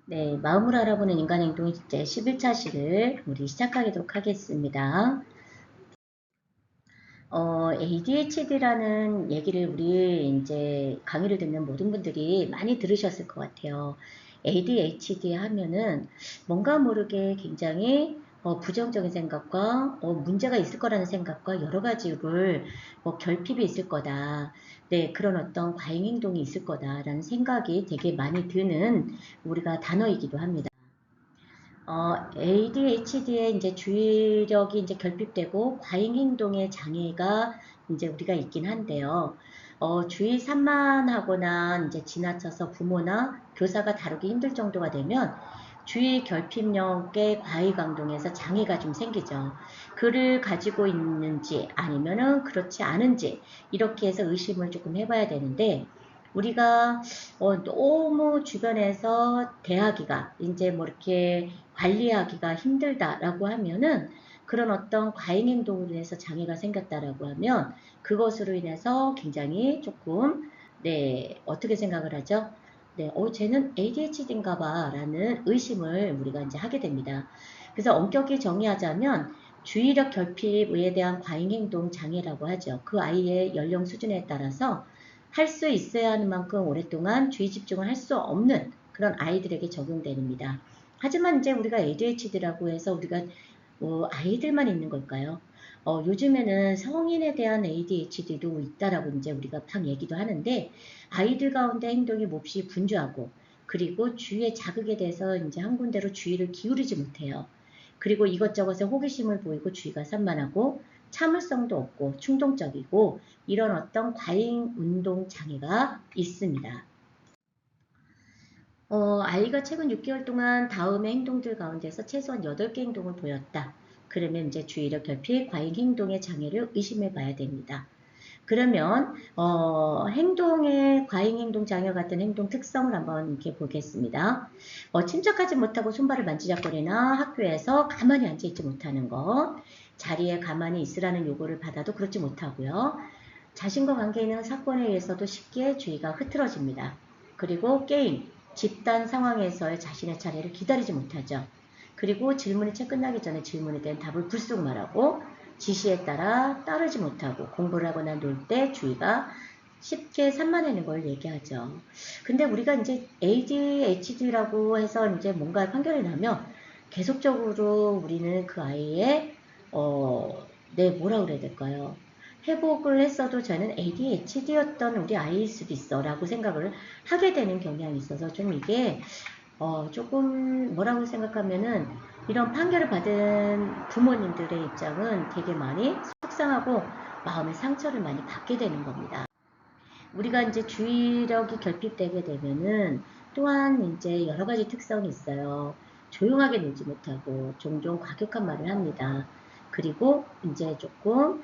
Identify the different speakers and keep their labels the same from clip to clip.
Speaker 1: 네, 마음을 알아보는 인간 행동 제 11차시를 우리 시작하도록 하겠습니다. ADHD라는 얘기를 우리 이제 강의를 듣는 모든 분들이 많이 들으셨을 것 같아요. ADHD 하면은 뭔가 모르게 굉장히 부정적인 생각과 문제가 있을 거라는 생각과 여러 가지를 결핍이 있을 거다. 네, 그런 어떤 과잉 행동이 있을 거다라는 생각이 되게 많이 드는 우리가 단어이기도 합니다. ADHD의 이제 주의력이 이제 결핍되고 과잉 행동의 장애가 이제 우리가 있긴 한데요. 주의 산만하거나 이제 지나쳐서 부모나 교사가 다루기 힘들 정도가 되면 주의 결핍력의 과잉강동에서 장애가 좀 생기죠. 그를 가지고 있는지 아니면은 그렇지 않은지 이렇게 해서 의심을 조금 해봐야 되는데 우리가 너무 주변에서 대하기가 이제 뭐 이렇게 관리하기가 힘들다라고 하면은 그런 어떤 과잉 행동으로 인해서 장애가 생겼다라고 하면 그것으로 인해서 굉장히 조금 네 어떻게 생각을 하죠? 네, 쟤는 ADHD인가 봐라는 의심을 우리가 이제 하게 됩니다. 그래서 엄격히 정의하자면 주의력 결핍에 대한 과잉 행동 장애라고 하죠. 그 아이의 연령 수준에 따라서 할 수 있어야 하는 만큼 오랫동안 주의 집중을 할 수 없는 그런 아이들에게 적용됩니다. 하지만 이제 우리가 ADHD라고 해서 우리가 아이들만 있는 걸까요? 요즘에는 성인에 대한 ADHD도 있다라고 이제 우리가 막 얘기도 하는데 아이들 가운데 행동이 몹시 분주하고 그리고 주위의 자극에 대해서 이제 한 군데로 주의를 기울이지 못해요. 그리고 이것저것에 호기심을 보이고 주의가 산만하고 참을성도 없고 충동적이고 이런 어떤 과잉 운동 장애가 있습니다. 아이가 최근 6개월 동안 다음의 행동들 가운데서 최소한 8개 행동을 보였다. 그러면 이제 주의력 결핍, 과잉 행동의 장애를 의심해 봐야 됩니다. 그러면 행동의 과잉 행동 장애 같은 행동 특성을 한번 이렇게 보겠습니다. 침착하지 못하고 손발을 만지작거리나 학교에서 가만히 앉아있지 못하는 것, 자리에 가만히 있으라는 요구를 받아도 그렇지 못하고요. 자신과 관계 있는 사건에 의해서도 쉽게 주의가 흐트러집니다. 그리고 게임, 집단 상황에서의 자신의 차례를 기다리지 못하죠. 그리고 질문이 채 끝나기 전에 질문에 대한 답을 불쑥 말하고 지시에 따라 따르지 못하고 공부를 하거나 놀 때 주의가 쉽게 산만해지는 걸 얘기하죠. 근데 우리가 이제 ADHD라고 해서 이제 뭔가 판결이 나면 계속적으로 우리는 그 아이의 뭐라 그래야 될까요? 회복을 했어도 저는 ADHD였던 우리 아이일 수도 있어 라고 생각을 하게 되는 경향이 있어서 좀 이게 조금 뭐라고 생각하면은 이런 판결을 받은 부모님들의 입장은 되게 많이 속상하고 마음의 상처를 많이 받게 되는 겁니다. 우리가 이제 주의력이 결핍되게 되면은 또한 이제 여러 가지 특성이 있어요. 조용하게 놀지 못하고 종종 과격한 말을 합니다. 그리고 이제 조금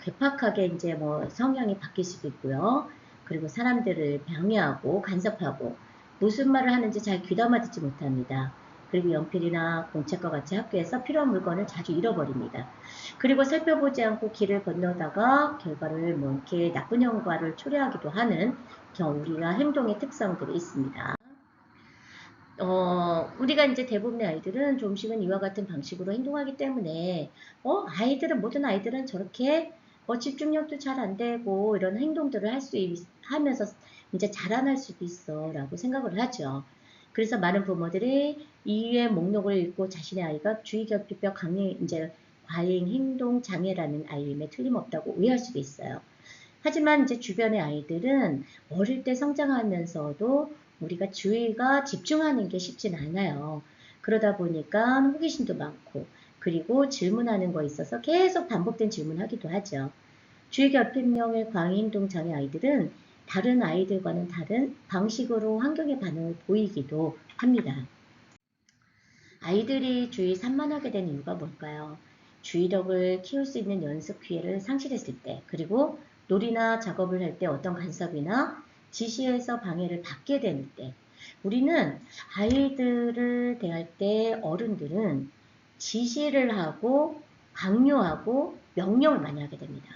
Speaker 1: 괴팍하게 이제 뭐 성향이 바뀔 수도 있고요. 그리고 사람들을 방해하고 간섭하고 무슨 말을 하는지 잘 귀담아 듣지 못합니다. 그리고 연필이나 공책과 같이 학교에서 필요한 물건을 자주 잃어버립니다. 그리고 살펴보지 않고 길을 건너다가 결과를 뭐 이렇게 나쁜 결과를 초래하기도 하는 우리가 행동의 특성들이 있습니다. 우리가 이제 대부분의 아이들은 조금씩은 이와 같은 방식으로 행동하기 때문에, 모든 아이들은 저렇게, 집중력도 잘 안 되고, 이런 행동들을 하면서 이제 자라날 수도 있어, 라고 생각을 하죠. 그래서 많은 부모들이 이유의 목록을 읽고 자신의 아이가 주의결핍병 이제 과잉 행동 장애라는 알림에 틀림없다고 오해할 수도 있어요. 하지만 이제 주변의 아이들은 어릴 때 성장하면서도 우리가 주의가 집중하는 게 쉽진 않아요. 그러다 보니까 호기심도 많고 그리고 질문하는 거에 있어서 계속 반복된 질문하기도 하죠. 주의결핍형의 광행동 장애 아이들은 다른 아이들과는 다른 방식으로 환경의 반응을 보이기도 합니다. 아이들이 주의 산만하게 된 이유가 뭘까요? 주의력을 키울 수 있는 연습 기회를 상실했을 때, 그리고 놀이나 작업을 할 때 어떤 간섭이나 지시에서 방해를 받게 될 때, 우리는 아이들을 대할 때 어른들은 지시를 하고 강요하고 명령을 많이 하게 됩니다.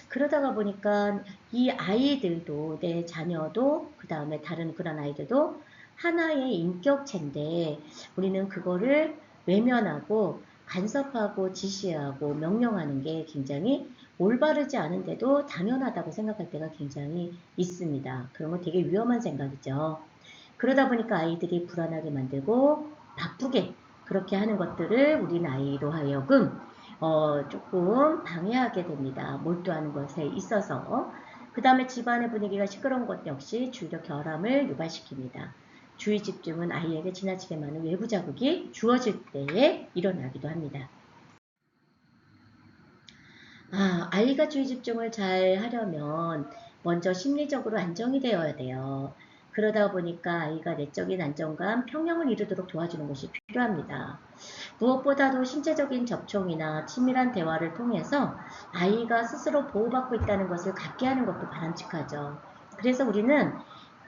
Speaker 1: 그러다가 보니까 이 아이들도 내 자녀도 그 다음에 다른 그런 아이들도 하나의 인격체인데 우리는 그거를 외면하고 간섭하고 지시하고 명령하는 게 굉장히 올바르지 않은데도 당연하다고 생각할 때가 굉장히 있습니다. 그런 건 되게 위험한 생각이죠. 그러다 보니까 아이들이 불안하게 만들고 바쁘게 그렇게 하는 것들을 우리 아이로 하여금 조금 방해하게 됩니다. 몰두하는 것에 있어서. 그 다음에 집안의 분위기가 시끄러운 것 역시 주의력 결함을 유발시킵니다. 주의 집중은 아이에게 지나치게 많은 외부 자극이 주어질 때에 일어나기도 합니다. 아이가 주의 집중을 잘 하려면 먼저 심리적으로 안정이 되어야 돼요. 그러다 보니까 아이가 내적인 안정감, 평형을 이루도록 도와주는 것이 필요합니다. 무엇보다도 신체적인 접촉이나 친밀한 대화를 통해서 아이가 스스로 보호받고 있다는 것을 갖게 하는 것도 바람직하죠. 그래서 우리는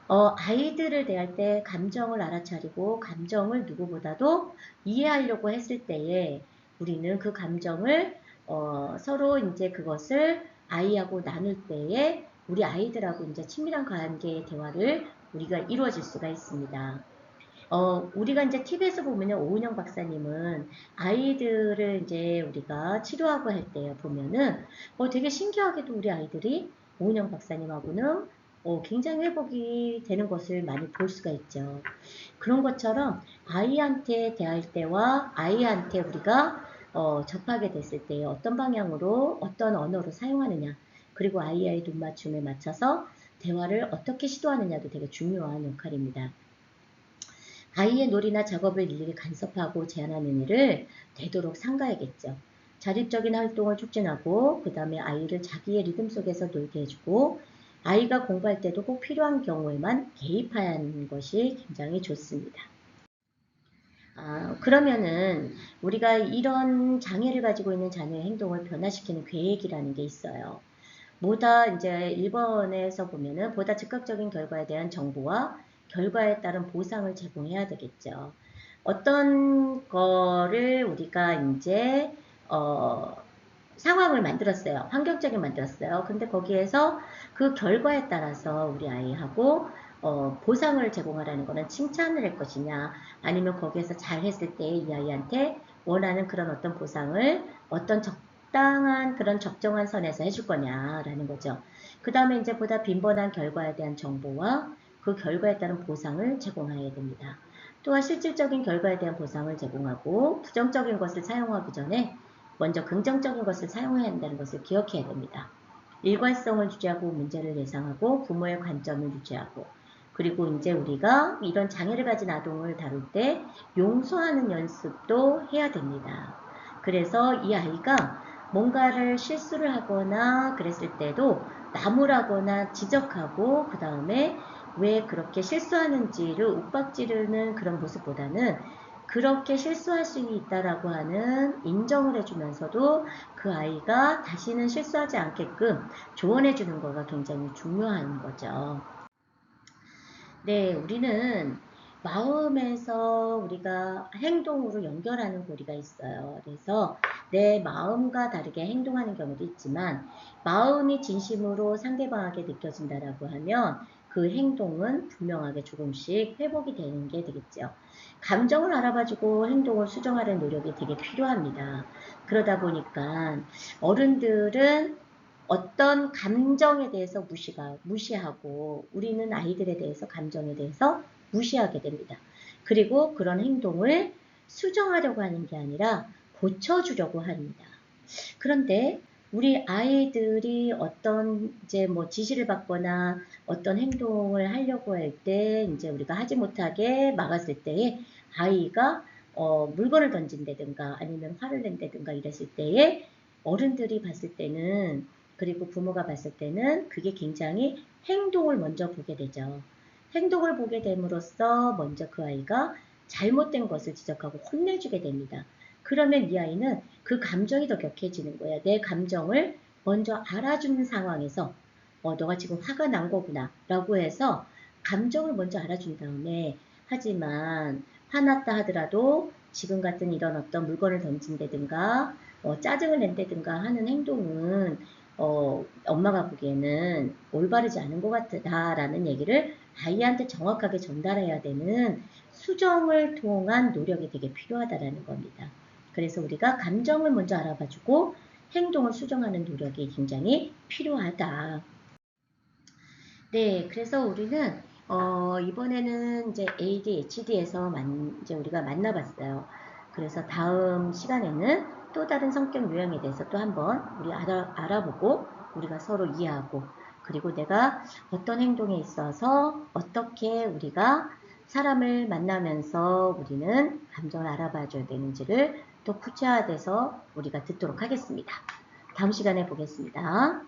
Speaker 1: 아이들을 대할 때 감정을 알아차리고 감정을 누구보다도 이해하려고 했을 때에 우리는 그 감정을 서로 이제 그것을 아이하고 나눌 때에 우리 아이들하고 이제 친밀한 관계의 대화를 우리가 이루어질 수가 있습니다. 우리가 이제 TV에서 보면은 오은영 박사님은 아이들을 이제 우리가 치료하고 할 때 보면은 되게 신기하게도 우리 아이들이 오은영 박사님하고는 굉장히 회복이 되는 것을 많이 볼 수가 있죠. 그런 것처럼 아이한테 대할 때와 아이한테 우리가 접하게 됐을 때 어떤 방향으로 어떤 언어로 사용하느냐 그리고 아이의 눈 맞춤에 맞춰서 대화를 어떻게 시도하느냐도 되게 중요한 역할입니다. 아이의 놀이나 작업을 일일이 간섭하고 제한하는 일을 되도록 삼가야겠죠. 자립적인 활동을 촉진하고 그 다음에 아이를 자기의 리듬 속에서 놀게 해주고 아이가 공부할 때도 꼭 필요한 경우에만 개입하는 것이 굉장히 좋습니다. 그러면은 우리가 이런 장애를 가지고 있는 자녀의 행동을 변화시키는 계획이라는 게 있어요. 보다 이제 1번에서 보면은 보다 즉각적인 결과에 대한 정보와 결과에 따른 보상을 제공해야 되겠죠. 어떤 거를 우리가 이제 상황을 만들었어요. 환경적인 만들었어요. 근데 거기에서 그 결과에 따라서 우리 아이하고 보상을 제공하라는 거는 칭찬을 할 것이냐 아니면 거기에서 잘했을 때 이 아이한테 원하는 그런 어떤 보상을 어떤 적당한 그런 적정한 선에서 해줄 거냐라는 거죠. 그 다음에 이제 보다 빈번한 결과에 대한 정보와 그 결과에 따른 보상을 제공해야 됩니다. 또한 실질적인 결과에 대한 보상을 제공하고 부정적인 것을 사용하기 전에 먼저 긍정적인 것을 사용해야 한다는 것을 기억해야 됩니다. 일관성을 유지하고 문제를 예상하고 부모의 관점을 유지하고 그리고 이제 우리가 이런 장애를 가진 아동을 다룰 때 용서하는 연습도 해야 됩니다. 그래서 이 아이가 뭔가를 실수를 하거나 그랬을 때도 나무라거나 지적하고 그 다음에 왜 그렇게 실수하는지를 윽박지르는 그런 모습보다는 그렇게 실수할 수 있다라고 하는 인정을 해주면서도 그 아이가 다시는 실수하지 않게끔 조언해주는 거가 굉장히 중요한 거죠. 네, 우리는 마음에서 우리가 행동으로 연결하는 고리가 있어요. 그래서 내 마음과 다르게 행동하는 경우도 있지만 마음이 진심으로 상대방에게 느껴진다라고 하면 그 행동은 분명하게 조금씩 회복이 되는 게 되겠죠. 감정을 알아봐주고 행동을 수정하려는 노력이 되게 필요합니다. 그러다 보니까 어른들은 어떤 감정에 대해서 무시하고 우리는 아이들에 대해서 감정에 대해서 무시하게 됩니다. 그리고 그런 행동을 수정하려고 하는 게 아니라 고쳐주려고 합니다. 그런데 우리 아이들이 어떤 이제 뭐 지시를 받거나 어떤 행동을 하려고 할 때 이제 우리가 하지 못하게 막았을 때에 아이가 물건을 던진다든가 아니면 화를 낸다든가 이랬을 때에 어른들이 봤을 때는 그리고 부모가 봤을 때는 그게 굉장히 행동을 먼저 보게 되죠. 행동을 보게 됨으로써 먼저 그 아이가 잘못된 것을 지적하고 혼내주게 됩니다. 그러면 이 아이는 그 감정이 더 격해지는 거야. 내 감정을 먼저 알아주는 상황에서 너가 지금 화가 난 거구나 라고 해서 감정을 먼저 알아준 다음에 하지만 화났다 하더라도 지금 같은 이런 어떤 물건을 던진다든가 짜증을 낸다든가 하는 행동은 엄마가 보기에는 올바르지 않은 것 같다라는 얘기를 아이한테 정확하게 전달해야 되는 수정을 통한 노력이 되게 필요하다라는 겁니다. 그래서 우리가 감정을 먼저 알아봐주고 행동을 수정하는 노력이 굉장히 필요하다. 네, 그래서 우리는 이번에는 이제 ADHD에서 이제 우리가 만나봤어요. 그래서 다음 시간에는 또 다른 성격 유형에 대해서 또 한번 우리 알아보고 우리가 서로 이해하고 그리고 내가 어떤 행동에 있어서 어떻게 우리가 사람을 만나면서 우리는 감정을 알아봐 줘야 되는지를 또 구체화돼서 우리가 듣도록 하겠습니다. 다음 시간에 보겠습니다.